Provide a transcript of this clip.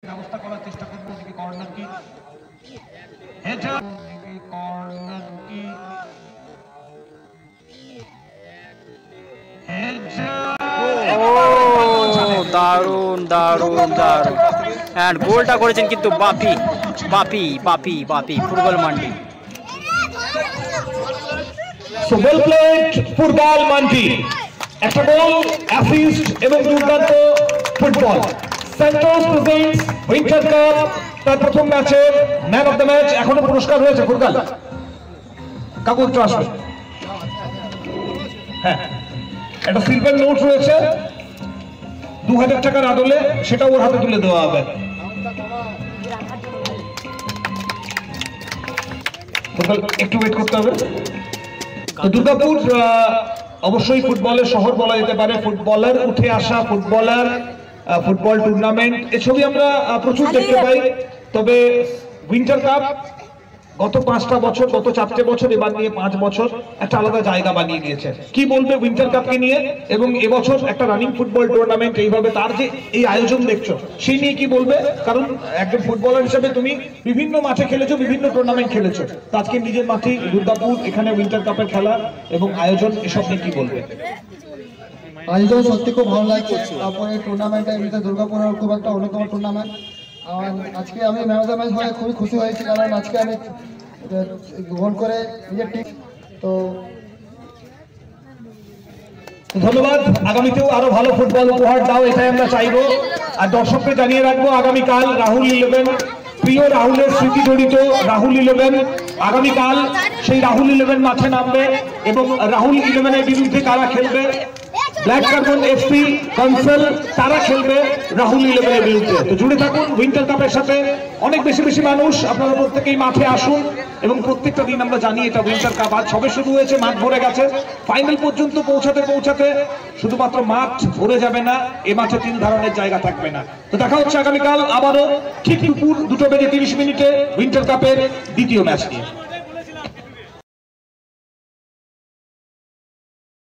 ব্যবস্থা করার চেষ্টা করব। ওদিকে কর্নার কি হেডার, কর্নার কি দারুণ দারুণ দারুণ এন্ড গোলটা করেছেন কিন্তু Bapi Bapi Bapi Bapi football Mandi. So well played football Mandi, একটা গোল, অ্যাসিস্ট এবং দুর্দান্ত football. Santos presents winter cup তার প্রথম ম্যাচে ম্যান অফ দ্য ম্যাচ। এখনো পুরস্কার রয়েছে ফুটবল কাকু একটু আসবে। হ্যাঁ, একটা সিলভার নোট রয়েছে 2000 টাকার আদলে, সেটা ওর হাতে তুলে দেওয়া হবে। একটু ওয়েট করতে হবে। তো দুর্গাপুর অবশ্যই ফুটবলের শহর বলা যেতে পারে। ফুটবলার উঠে আসা, ফুটবলার, ফুটবল টুর্নামেন্ট, এই ছবি আমরা প্রচুর দেখতে পাই। তবে উইন্টার কাপ গত 5টা বছর, গত 4টে বছর, এবার নিয়ে 5 বছর একটা আলাদা জায়গা বানিয়ে দিয়েছে। কি বলবে উইন্টার কাপকে নিয়ে? এবং এবছর একটা রানিং ফুটবল টুর্নামেন্ট এইভাবে তার যে এই আয়োজন দেখছো, সেই নিয়ে কি বলবে? কারণ একজন ফুটবলার হিসেবে তুমি বিভিন্ন মাঠে খেলেছো, বিভিন্ন টুর্নামেন্ট খেলেছো, তো আজকে নিজের মাঠে দুর্গাপুর, এখানে উইন্টার কাপের খেলা এবং আয়োজন, এসব নিয়ে কি বলবে? আয়োজন সত্যি খুব ভালো লাগছে। তারপরে টুর্নামেন্টের ভিতরে দুর্গাপুরের খুব একটা অন্যতম টুর্নামেন্ট। আজকে আমি ম্যান অফ দ্য ম্যাচ হয়ে খুবই খুশি হয়েছি, কারণ আজকে আমি গোল করে নিজের টিম। তো ধন্যবাদ। আগামীতেও আরো ভালো ফুটবল উপহার দাও, এটাই আমরা চাইবো। আর দর্শককে জানিয়ে রাখবো, আগামীকাল রাহুল 11, প্রিয় রাহুলের স্মৃতি জড়িত রাহুল 11, আগামীকাল সেই রাহুল 11 মাঠে নামবে এবং রাহুল 11-এর বিরুদ্ধে কারা খেলবে? ব্ল্যাক কার্বন এফসি কনসেল, তারা খেলবে রাহুল 11-এর বিরুদ্ধে। তো জুড়ে থাকুন উইন্টার কাপের সাথে। অনেক বেশি বেশি মানুষ, আপনারা প্রত্যেকেই মাঠে আসুন এবং প্রত্যেকটা দিন আমরা জানি এটা উইন্টার কাপ। আজ সবে শুরু হয়েছে, মাঠ ভরে গেছে। ফাইনাল পর্যন্ত পৌঁছাতে পৌঁছাতে শুধুমাত্র মাঠ ভরে যাবে না, এ মাঠে 3 ধরনের জায়গা থাকবে না। তো দেখা হচ্ছে আগামীকাল আবারও ঠিক দুপুর 2:30 উইন্টার কাপের দ্বিতীয় ম্যাচ নিয়ে।